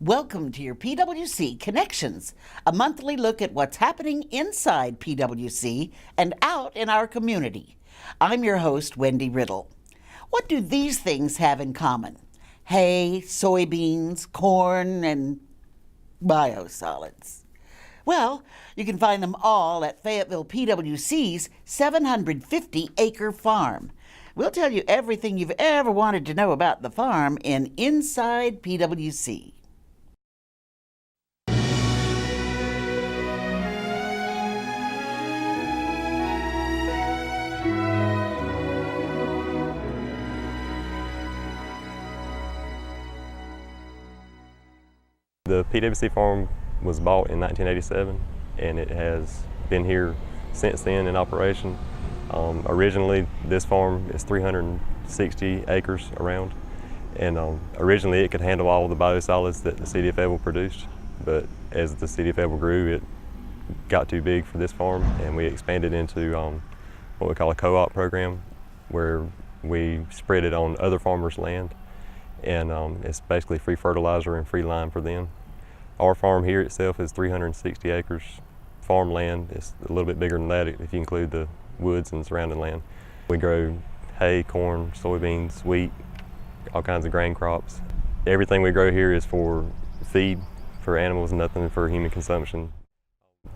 Welcome to your PWC Connections, a monthly look at what's happening inside PWC and out in our community. I'm your host, Wendy Riddle. What do these things have in common? Hay, soybeans, corn, and biosolids. Well, you can find them all at Fayetteville PWC's 750-acre farm. We'll tell you everything you've ever wanted to know about the farm in Inside PWC. The PWC farm was bought in 1987, and it has been here since then in operation. Originally, this farm is 360 acres around, and originally it could handle all the biosolids that the city of Fayetteville produced, but as the city of Fayetteville grew, it got too big for this farm, and we expanded into what we call a co-op program, where we spread it on other farmers' land, and it's basically free fertilizer and free lime for them. Our farm here itself is 360 acres farmland. It's a little bit bigger than that if you include the woods and surrounding land. We grow hay, corn, soybeans, wheat, all kinds of grain crops. Everything we grow here is for feed for animals, nothing for human consumption.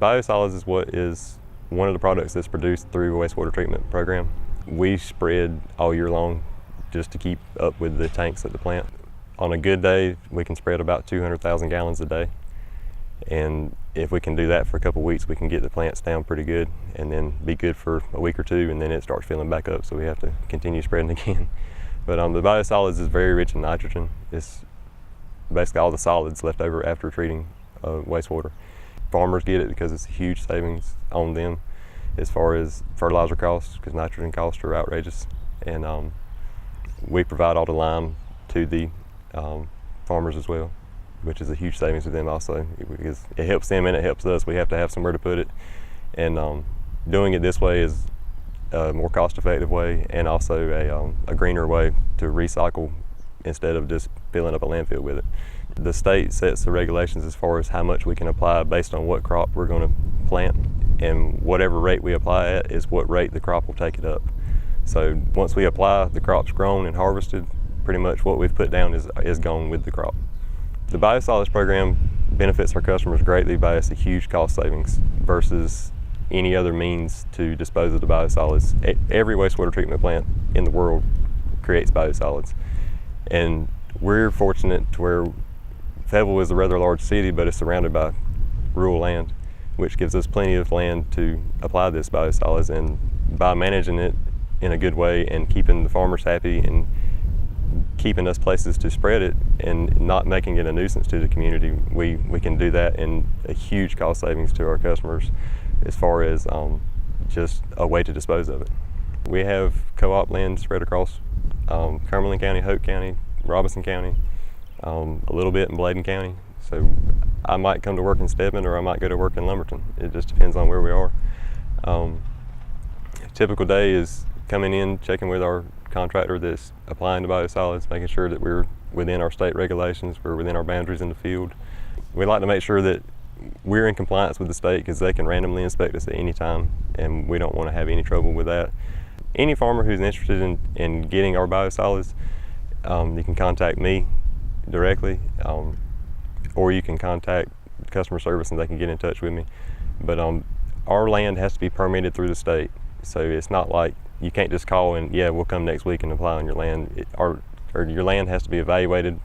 Biosolids is one of the products that's produced through a wastewater treatment program. We spread all year long just to keep up with the tanks at the plant. On a good day, we can spread about 200,000 gallons a day. And if we can do that for a couple of weeks, we can get the plants down pretty good and then be good for a week or two, and then it starts filling back up, so we have to continue spreading again. But the biosolids is very rich in nitrogen. It's basically all the solids left over after treating wastewater. Farmers get it because it's a huge savings on them as far as fertilizer costs, because nitrogen costs are outrageous. And we provide all the lime to the farmers as well, which is a huge savings to them also, because it helps them and it helps us. We have to have somewhere to put it, and doing it this way is a more cost-effective way, and also a greener way to recycle instead of just filling up a landfill with it. The state sets the regulations as far as how much we can apply based on what crop we're going to plant, and whatever rate we apply at is what rate the crop will take it up. So once we apply, the crop's grown and harvested, pretty much what we've put down is gone with the crop. The biosolids program benefits our customers greatly by its huge cost savings versus any other means to dispose of the biosolids. Every wastewater treatment plant in the world creates biosolids. And we're fortunate to where Fayetteville is a rather large city, but it's surrounded by rural land, which gives us plenty of land to apply this biosolids. And by managing it in a good way and keeping the farmers happy and keeping us places to spread it and not making it a nuisance to the community, we can do that in a huge cost savings to our customers as far as just a way to dispose of it. We have co-op land spread across Cumberland County, Hoke County, Robinson County, a little bit in Bladen County. So I might come to work in Stedman, or I might go to work in Lumberton. It just depends on where we are. A typical day is coming in, checking with our contractor that's applying the biosolids, making sure that we're within our state regulations, we're within our boundaries in the field. We like to make sure that we're in compliance with the state, because they can randomly inspect us at any time, and we don't want to have any trouble with that. Any farmer who's interested in getting our biosolids, you can contact me directly, or you can contact customer service and they can get in touch with me. But our land has to be permitted through the state, so it's not like you can't just call and, yeah, we'll come next week and apply on your land. Your land has to be evaluated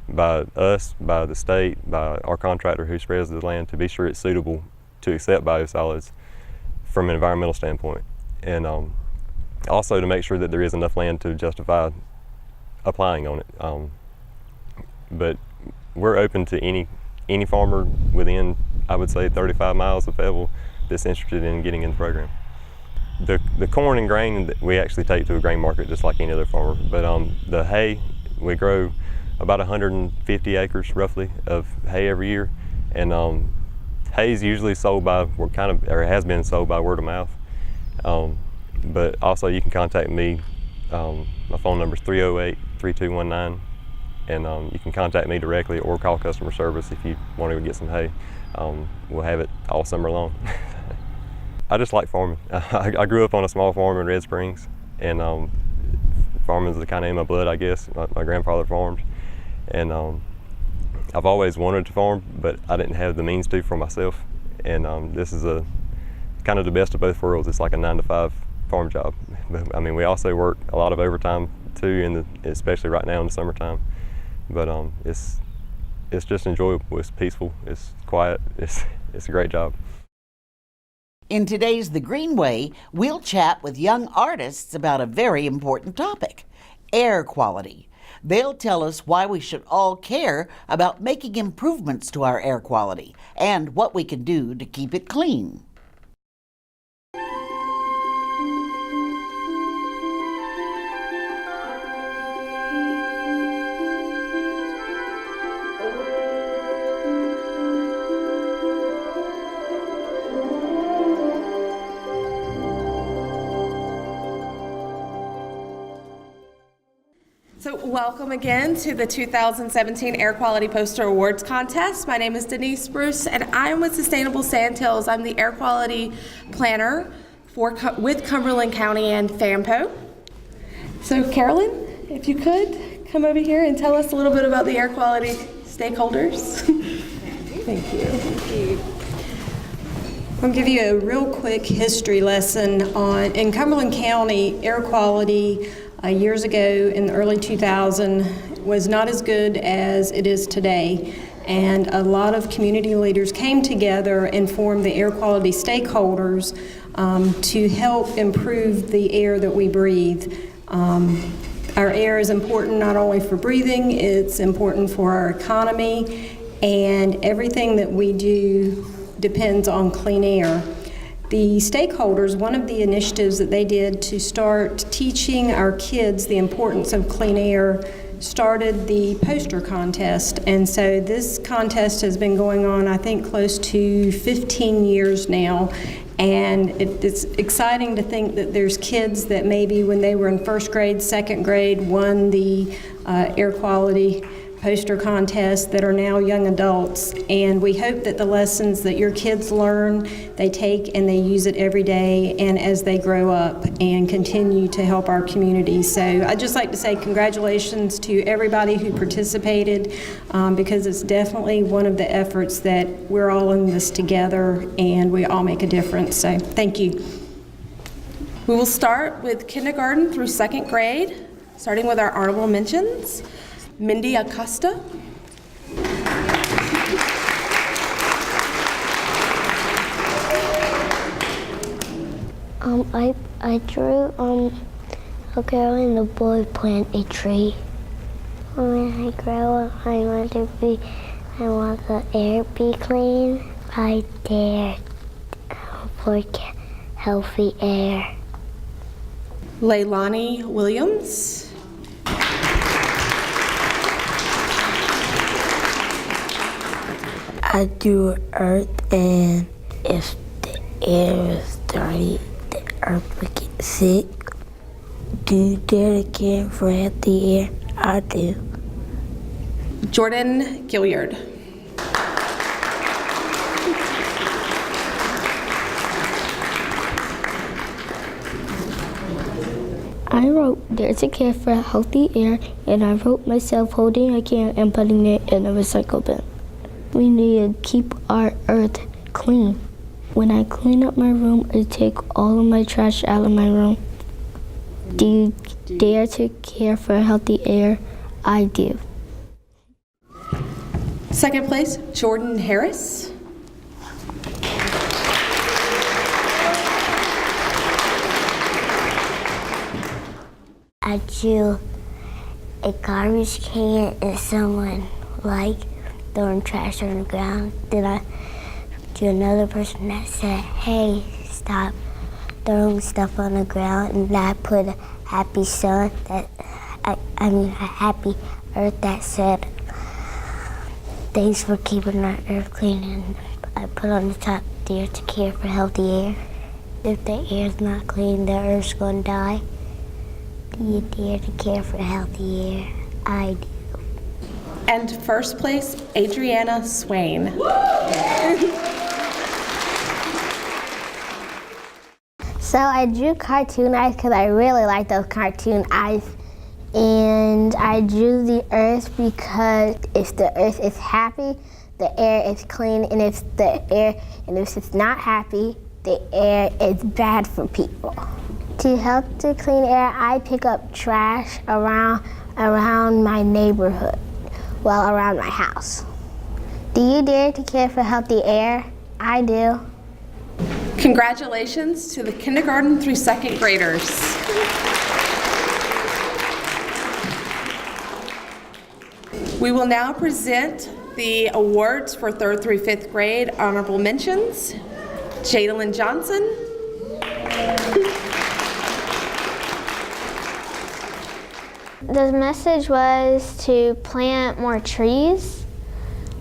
by us, by the state, by our contractor who spreads the land, to be sure it's suitable to accept biosolids from an environmental standpoint. And also to make sure that there is enough land to justify applying on it. But we're open to any farmer within, I would say, 35 miles of Fayetteville that's interested in getting in the program. The corn and grain that we actually take to a grain market just like any other farmer, but the hay, we grow about 150 acres roughly of hay every year, and hay is usually sold by, has been sold by word of mouth, but also you can contact me. My phone number is 308-3219, and you can contact me directly or call customer service if you want to go get some hay. We'll have it all summer long. I just like farming. I grew up on a small farm in Red Springs, and farming is kind of in my blood, I guess. My grandfather farmed, and I've always wanted to farm, but I didn't have the means to for myself. And this is kind of the best of both worlds. It's like a 9-to-5 farm job. But, I mean, we also work a lot of overtime too, especially right now in the summertime. But it's just enjoyable. It's peaceful. It's quiet. It's a great job. In today's The Greenway, we'll chat with young artists about a very important topic: air quality. They'll tell us why we should all care about making improvements to our air quality and what we can do to keep it clean. So welcome again to the 2017 Air Quality Poster Awards Contest. My name is Denise Bruce, and I'm with Sustainable Sandhills. I'm the Air Quality Planner with Cumberland County and FAMPO. So Carolyn, if you could come over here and tell us a little bit about the air quality stakeholders. Thank you. Thank you. I'll give you a real quick history lesson in Cumberland County. Air quality years ago in the early 2000s was not as good as it is today, and a lot of community leaders came together and formed the air quality stakeholders to help improve the air that we breathe. Our air is important not only for breathing, it's important for our economy, and everything that we do depends on clean air. The stakeholders, one of the initiatives that they did to start teaching our kids the importance of clean air, started the poster contest. And so this contest has been going on, I think, close to 15 years now. And it's exciting to think that there's kids that maybe when they were in first grade, second grade, won the air quality poster contest that are now young adults, and we hope that the lessons that your kids learn, they take and they use it every day and as they grow up and continue to help our community. So I'd just like to say congratulations to everybody who participated, because it's definitely one of the efforts that we're all in this together and we all make a difference. So thank you. We will start with kindergarten through second grade, starting with our honorable mentions. Mindy Acosta. I drew a girl and a boy plant a tree. When I grow up, I want the air be clean. I dare for healthy air. Leilani Williams. I do earth, and if the air is dirty, the earth will get sick. Do you dare to care for healthy air? I do. Jordan Gilliard. I wrote Dare to Care for Healthy Air, and I wrote myself holding a can and putting it in a recycle bin. We need to keep our earth clean. When I clean up my room, I take all of my trash out of my room. Do you dare to care for healthy air? I do. Second place, Jordan Harris. I drew a garbage can and someone throwing trash on the ground. Then I drew another person that said, "Hey, stop throwing stuff on the ground." And I put a happy sun a happy earth that said, "Thanks for keeping our earth clean." And I put on the top, "Dare to care for healthy air." If the air's not clean, the earth's gonna die. Do you dare to care for healthy air? I do. And first place, Adriana Swain. So I drew cartoon eyes because I really like those cartoon eyes. And I drew the earth because if the earth is happy, the air is clean, and if it's not happy, the air is bad for people. To help to clean air, I pick up trash around my neighborhood, well, around my house. Do you dare to care for healthy air? I do. Congratulations to the kindergarten through second graders. We will now present the awards for 3rd through 5th grade honorable mentions. Jadalyn Johnson. The message was to plant more trees.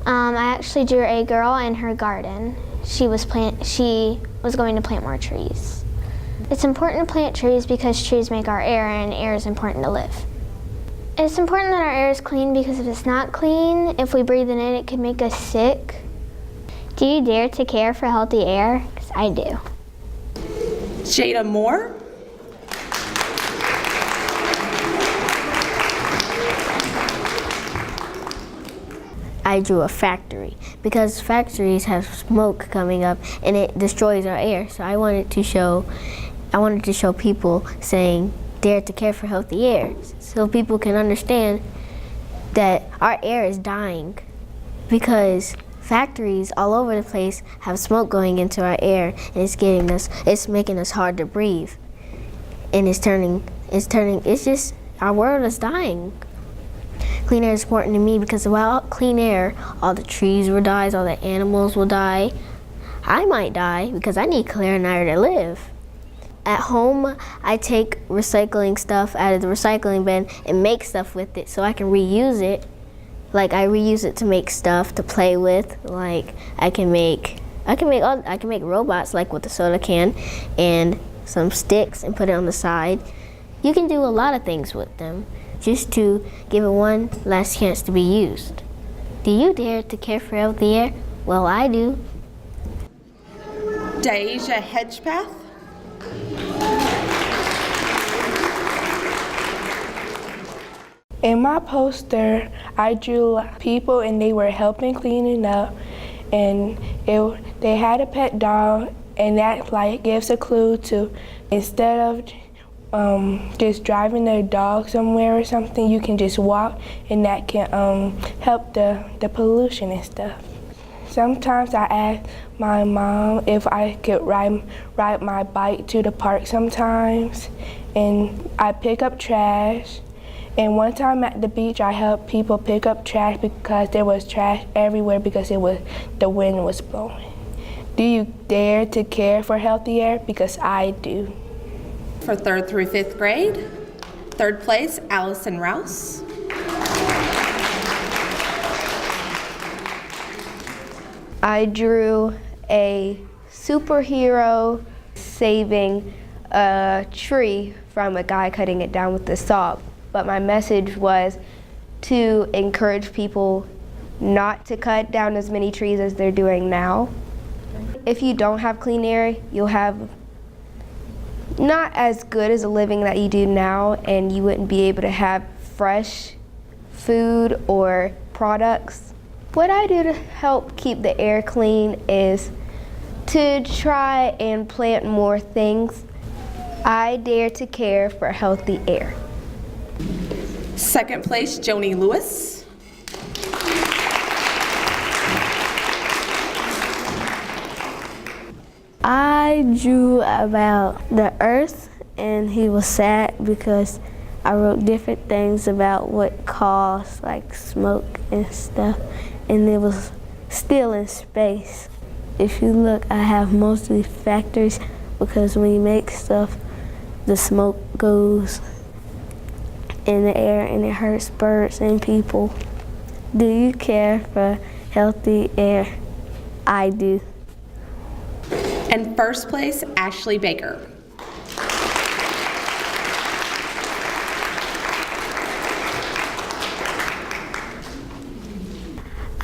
I actually drew a girl in her garden. She was going to plant more trees. It's important to plant trees because trees make our air, and air is important to live. It's important that our air is clean because if it's not clean, if we breathe in it, it could make us sick. Do you dare to care for healthy air? Because I do. Jada Moore. I drew a factory because factories have smoke coming up and it destroys our air. So I wanted to show people saying, dare to care for healthy air, so people can understand that our air is dying because factories all over the place have smoke going into our air, and it's making us hard to breathe. And it's just, our world is dying. Clean air is important to me because without clean air, all the trees will die, all the animals will die. I might die because I need clean air to live. At home, I take recycling stuff out of the recycling bin and make stuff with it so I can reuse it. Like I reuse it to make stuff to play with. Like I can make robots like with the soda can and some sticks and put it on the side. You can do a lot of things with them just to give it one last chance to be used. Do you dare to care for healthy air? Well, I do. Deasia Hedgepath. In my poster, I drew people and they were helping cleaning up, and they had a pet dog, and that like gives a clue to instead of just driving their dog somewhere or something, you can just walk, and that can help the pollution and stuff. Sometimes I ask my mom if I could ride my bike to the park sometimes, and I pick up trash. And one time at the beach, I helped people pick up trash because there was trash everywhere because the wind was blowing. Do you dare to care for healthy air? Because I do. For 3rd through 5th grade, 3rd place, Allison Rouse. I drew a superhero saving a tree from a guy cutting it down with a saw. But my message was to encourage people not to cut down as many trees as they're doing now. If you don't have clean air, you'll have not as good as a living that you do now, and you wouldn't be able to have fresh food or products. What I do to help keep the air clean is to try and plant more things. I dare to care for healthy air. 2nd place, Joni Lewis. I drew about the earth, and he was sad because I wrote different things about what caused like smoke and stuff, and it was still in space. If you look, I have mostly factories because when you make stuff, the smoke goes in the air and it hurts birds and people. Do you care for healthy air? I do. And 1st place, Ashley Baker.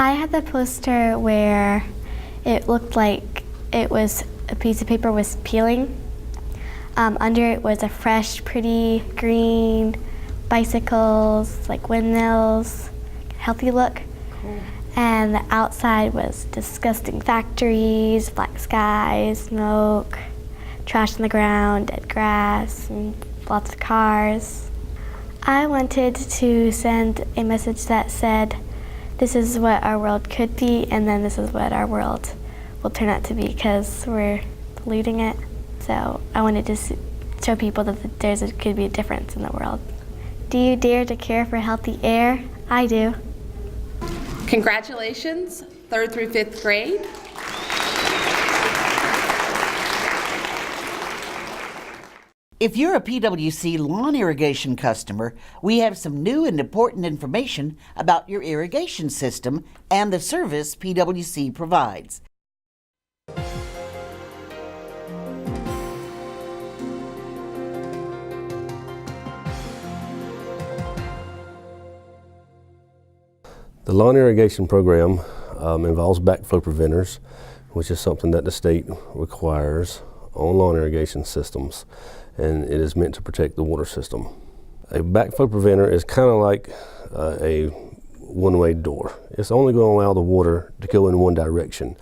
I had the poster where it looked like it was a piece of paper was peeling. Under it was a fresh, pretty green, bicycles, like windmills, healthy look. Cool. And the outside was disgusting factories, black skies, smoke, trash on the ground, dead grass, and lots of cars. I wanted to send a message that said, this is what our world could be, and then this is what our world will turn out to be because we're polluting it. So I wanted to show people that could be a difference in the world. Do you dare to care for healthy air? I do. Congratulations, 3rd through 5th grade. If you're a PWC lawn irrigation customer, we have some new and important information about your irrigation system and the service PWC provides. The lawn irrigation program involves backflow preventers, which is something that the state requires on lawn irrigation systems, and it is meant to protect the water system. A backflow preventer is kind of like a one-way door. It's only going to allow the water to go in one direction.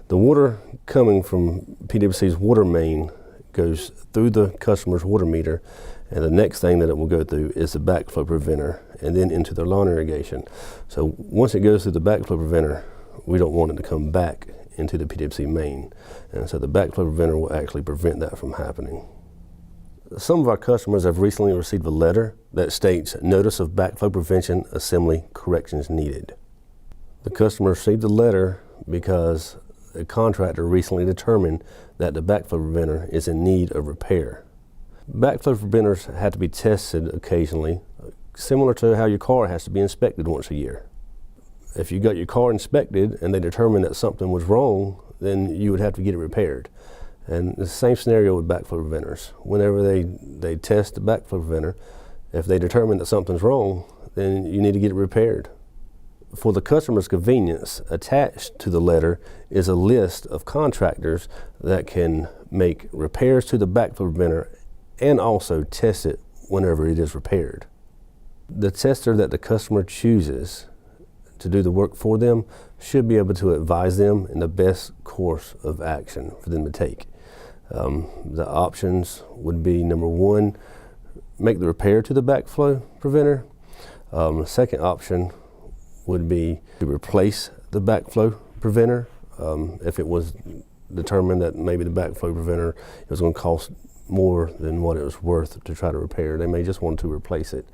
The water coming from PWC's water main goes through the customer's water meter, and the next thing that it will go through is the backflow preventer and then into their lawn irrigation. So once it goes through the backflow preventer, we don't want it to come back into the PWC main. And so the backflow preventer will actually prevent that from happening. Some of our customers have recently received a letter that states, Notice of Backflow Prevention Assembly Corrections Needed. The customer received the letter because a contractor recently determined that the backflow preventer is in need of repair. Backflow preventers have to be tested occasionally, similar to how your car has to be inspected once a year. If you got your car inspected and they determined that something was wrong, then you would have to get it repaired. And the same scenario with backflow preventers. Whenever they test the backflow preventer, if they determine that something's wrong, then you need to get it repaired. For the customer's convenience, attached to the letter is a list of contractors that can make repairs to the backflow preventer and also test it whenever it is repaired. The tester that the customer chooses to do the work for them should be able to advise them in the best course of action for them to take. The options would be, number one, make the repair to the backflow preventer. The second option would be to replace the backflow preventer. If it was determined that maybe the backflow preventer was going to cost more than what it was worth to try to repair, they may just want to replace it.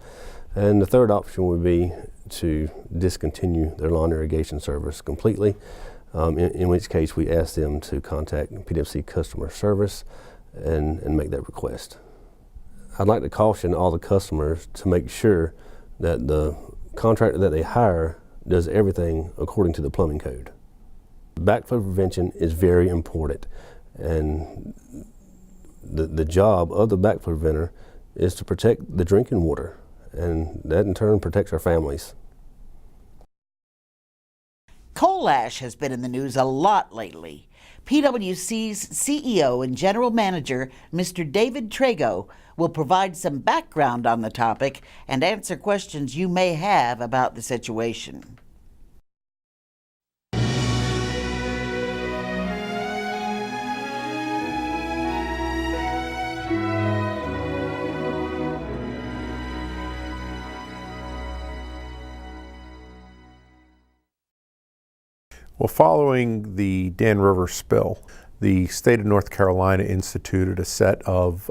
And the third option would be to discontinue their lawn irrigation service completely, in which case we ask them to contact PWC customer service and make that request. I'd like to caution all the customers to make sure that the contractor that they hire does everything according to the plumbing code. Backflow prevention is very important, and the job of the backflow preventer is to protect the drinking water, and that in turn protects our families. Coal ash has been in the news a lot lately. PWC's CEO and General Manager, Mr. David Trago, will provide some background on the topic and answer questions you may have about the situation. Well, following the Dan River spill, the state of North Carolina instituted a set of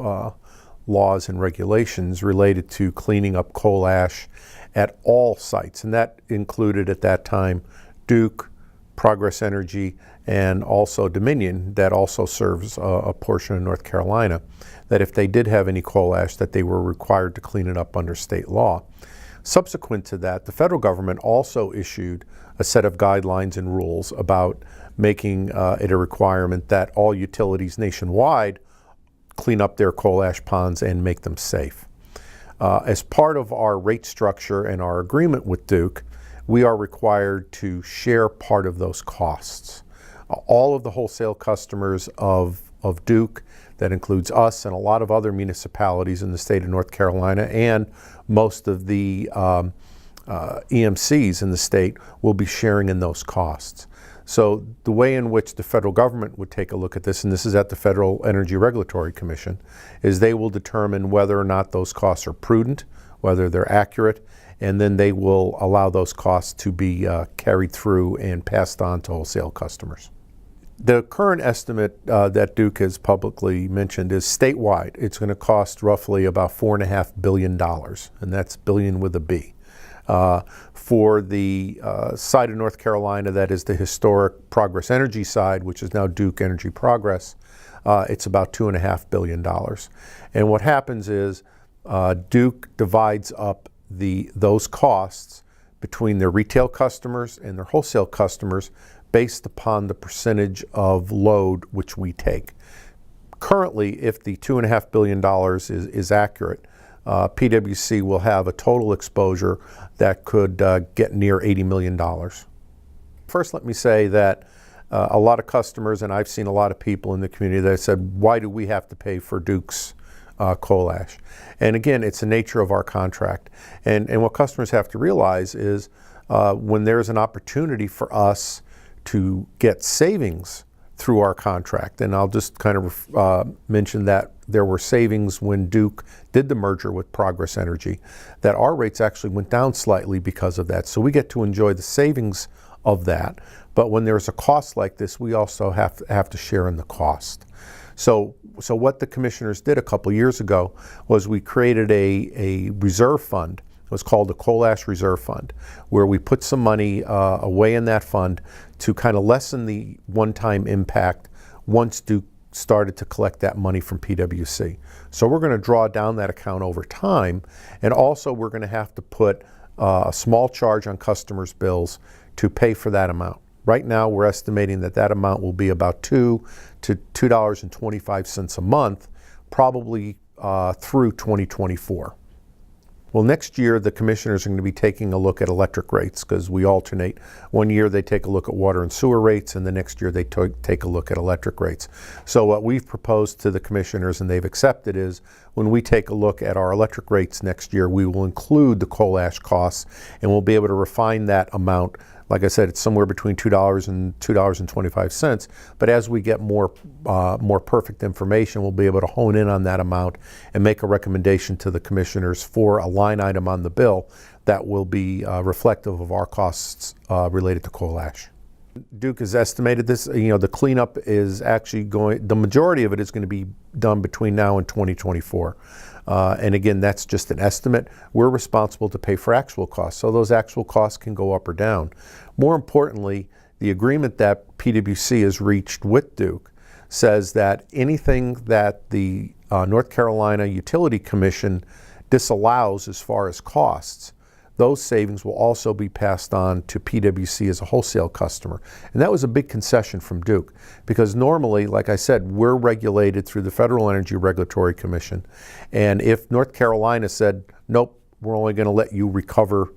laws and regulations related to cleaning up coal ash at all sites, and that included at that time Duke, Progress Energy, and also Dominion, that also serves a portion of North Carolina, that if they did have any coal ash, that they were required to clean it up under state law. Subsequent to that, the federal government also issued a set of guidelines and rules about making it a requirement that all utilities nationwide clean up their coal ash ponds and make them safe. As part of our rate structure and our agreement with Duke, we are required to share part of those costs. All of the wholesale customers of Duke, that includes us and a lot of other municipalities in the state of North Carolina, and most of the EMCs in the state, will be sharing in those costs. So the way in which the federal government would take a look at this, and this is at the Federal Energy Regulatory Commission, is they will determine whether or not those costs are prudent, whether they're accurate, and then they will allow those costs to be carried through and passed on to wholesale customers. The current estimate that Duke has publicly mentioned is statewide. It's going to cost roughly about $4.5 billion, and that's billion with a B. For the side of North Carolina that is the historic Progress Energy side, which is now Duke Energy Progress, it's about $2.5 billion. And what happens is Duke divides up those costs between their retail customers and their wholesale customers based upon the percentage of load which we take. Currently, if the $2.5 billion is accurate, PWC will have a total exposure that could get near $80 million. First, let me say that a lot of customers, and I've seen a lot of people in the community that said, why do we have to pay for Duke's coal ash? And again, it's the nature of our contract. And what customers have to realize is when there's an opportunity for us to get savings through our contract, and I'll just kind of mention that there were savings when Duke did the merger with Progress Energy, that our rates actually went down slightly because of that. So we get to enjoy the savings of that. But when there's a cost like this, we also have to share in the cost. So what the commissioners did a couple years ago was we created a reserve fund. It was called the Coal Ash Reserve Fund, where we put some money away in that fund to kind of lessen the one-time impact once Duke started to collect that money from PWC. So we're going to draw down that account over time, and also we're going to have to put a small charge on customers' bills to pay for that amount. Right now we're estimating that amount will be about $2 to $2.25 a month, probably through 2024. Well, next year the commissioners are going to be taking a look at electric rates, because we alternate. One year they take a look at water and sewer rates, and the next year they take a look at electric rates. So what we've proposed to the commissioners, and they've accepted, is when we take a look at our electric rates next year, we will include the coal ash costs, and we'll be able to refine that amount. Like I said, it's somewhere between $2 and $2.25. But as we get more perfect information, we'll be able to hone in on that amount and make a recommendation to the commissioners for a line item on the bill that will be reflective of our costs related to coal ash. Duke has estimated this. The cleanup is actually the majority of it is going to be done between now and 2024. And again, that's just an estimate. We're responsible to pay for actual costs, so those actual costs can go up or down. More importantly, the agreement that PWC has reached with Duke says that anything that the North Carolina Utility Commission disallows as far as costs, those savings will also be passed on to PWC as a wholesale customer. And that was a big concession from Duke, because normally, like I said, we're regulated through the Federal Energy Regulatory Commission. And if North Carolina said, nope, we're only going to let you recover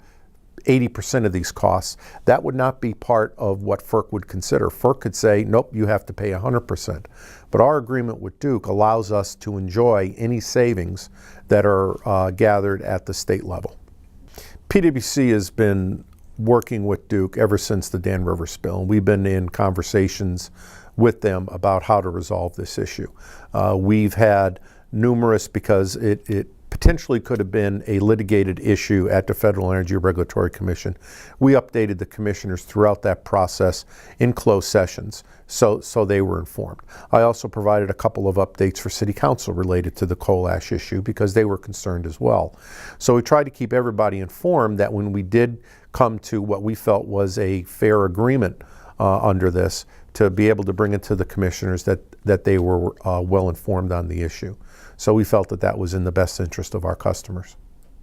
80% of these costs, that would not be part of what FERC would consider. FERC could say, nope, you have to pay 100%. But our agreement with Duke allows us to enjoy any savings that are gathered at the state level. PWC has been working with Duke ever since the Dan River spill, and we've been in conversations with them about how to resolve this issue. We've had numerous, because it potentially could have been a litigated issue at the Federal Energy Regulatory Commission. We updated the commissioners throughout that process in closed sessions, so they were informed. I also provided a couple of updates for City Council related to the coal ash issue, because they were concerned as well. So we tried to keep everybody informed that when we did come to what we felt was a fair agreement under this, to be able to bring it to the commissioners that they were well informed on the issue. So we felt that was in the best interest of our customers.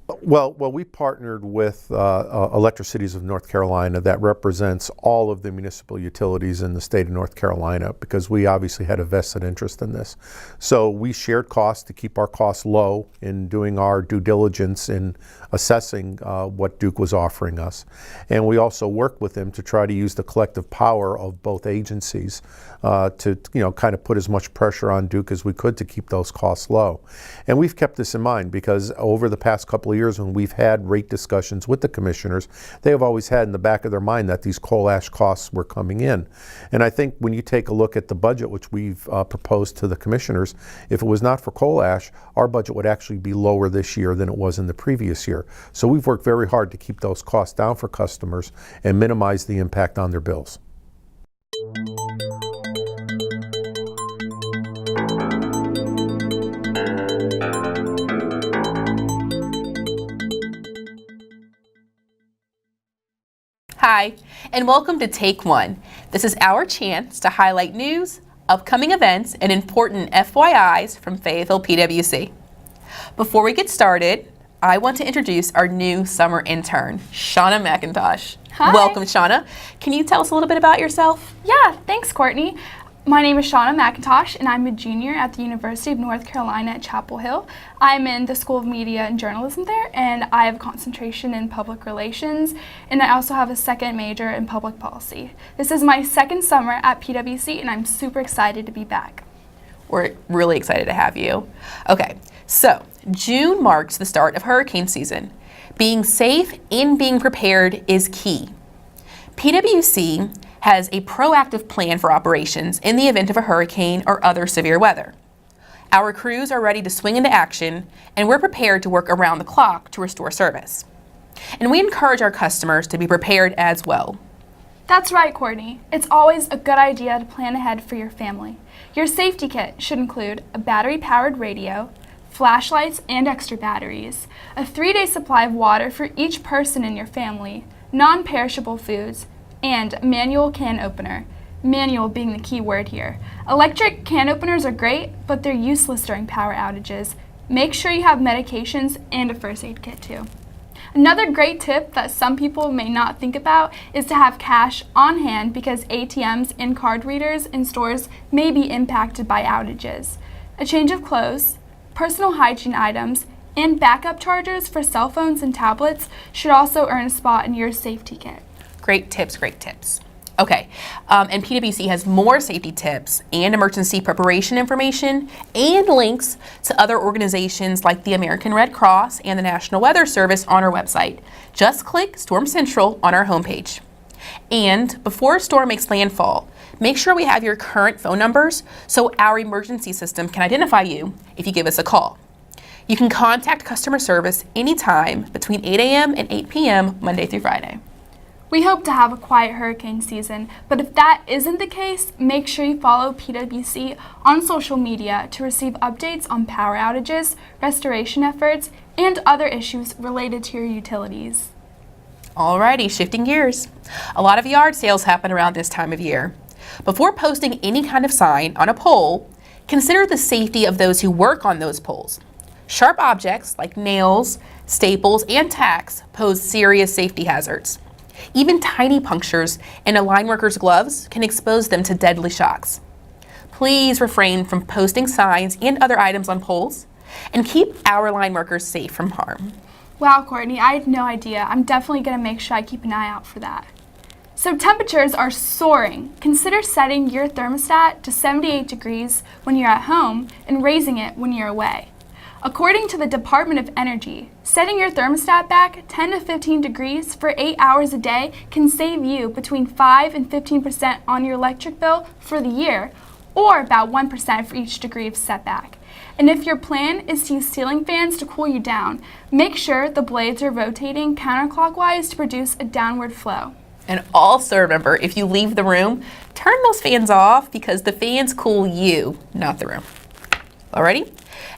Well, we partnered with Electricities of North Carolina that represents all of the municipal utilities in the state of North Carolina, because we obviously had a vested interest in this. So we shared costs to keep our costs low in doing our due diligence in assessing what Duke was offering us. And we also worked with them to try to use the collective power of both agencies to kind of put as much pressure on Duke as we could to keep those costs low. And we've kept this in mind because over the past couple of years when we've had rate discussions with the commissioners, they have always had in the back of their mind that these coal ash costs were coming in. And I think when you take a look at the budget which we've proposed to the commissioners, if it was not for coal ash, our budget would actually be lower this year than it was in the previous year. So we've worked very hard to keep those costs down for customers and minimize the impact on their bills. Hi, and welcome to Take One. This is our chance to highlight news, upcoming events, and important FYIs from Fayetteville PWC. Before we get started, I want to introduce our new summer intern, Shauna McIntosh. Hi. Welcome, Shauna. Can you tell us a little bit about yourself? Yeah, thanks, Courtney. My name is Shauna McIntosh, and I'm a junior at the University of North Carolina at Chapel Hill. I'm in the School of Media and Journalism there, and I have a concentration in public relations, and I also have a second major in public policy. This is my second summer at PWC, and I'm super excited to be back. We're really excited to have you. Okay, so June marks the start of hurricane season. Being safe and being prepared is key. PWC has a proactive plan for operations in the event of a hurricane or other severe weather. Our crews are ready to swing into action, and we're prepared to work around the clock to restore service. And we encourage our customers to be prepared as well. That's right, Courtney. It's always a good idea to plan ahead for your family. Your safety kit should include a battery-powered radio, flashlights and extra batteries, a 3-day supply of water for each person in your family, non-perishable foods, and manual can opener. Manual being the key word here. Electric can openers are great, but they're useless during power outages. Make sure you have medications and a first aid kit too. Another great tip that some people may not think about is to have cash on hand, because ATMs and card readers in stores may be impacted by outages. A change of clothes, personal hygiene items, and backup chargers for cell phones and tablets should also earn a spot in your safety kit. Great tips, great tips. Okay, and PWC has more safety tips and emergency preparation information and links to other organizations like the American Red Cross and the National Weather Service on our website. Just click Storm Central on our homepage. And before a storm makes landfall, make sure we have your current phone numbers so our emergency system can identify you if you give us a call. You can contact customer service anytime between 8 a.m. and 8 p.m. Monday through Friday. We hope to have a quiet hurricane season, but if that isn't the case, make sure you follow PWC on social media to receive updates on power outages, restoration efforts, and other issues related to your utilities. Alrighty, shifting gears. A lot of yard sales happen around this time of year. Before posting any kind of sign on a pole, consider the safety of those who work on those poles. Sharp objects like nails, staples, and tacks pose serious safety hazards. Even tiny punctures in a line worker's gloves can expose them to deadly shocks. Please refrain from posting signs and other items on poles, and keep our line workers safe from harm. Wow, Courtney, I had no idea. I'm definitely going to make sure I keep an eye out for that. So temperatures are soaring. Consider setting your thermostat to 78 degrees when you're at home and raising it when you're away. According to the Department of Energy, setting your thermostat back 10 to 15 degrees for 8 hours a day can save you between 5 and 15% on your electric bill for the year, or about 1% for each degree of setback. And if your plan is to use ceiling fans to cool you down, make sure the blades are rotating counterclockwise to produce a downward flow. And also remember, if you leave the room, turn those fans off, because the fans cool you, not the room. Alrighty?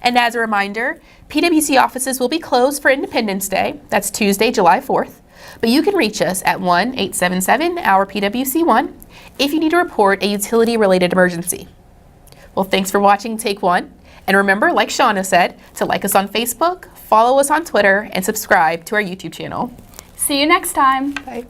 And as a reminder, PWC offices will be closed for Independence Day. That's Tuesday, July 4th. But you can reach us at 1-877-PWC1 if you need to report a utility-related emergency. Well, thanks for watching Take One. And remember, like Shauna said, to like us on Facebook, follow us on Twitter, and subscribe to our YouTube channel. See you next time. Bye.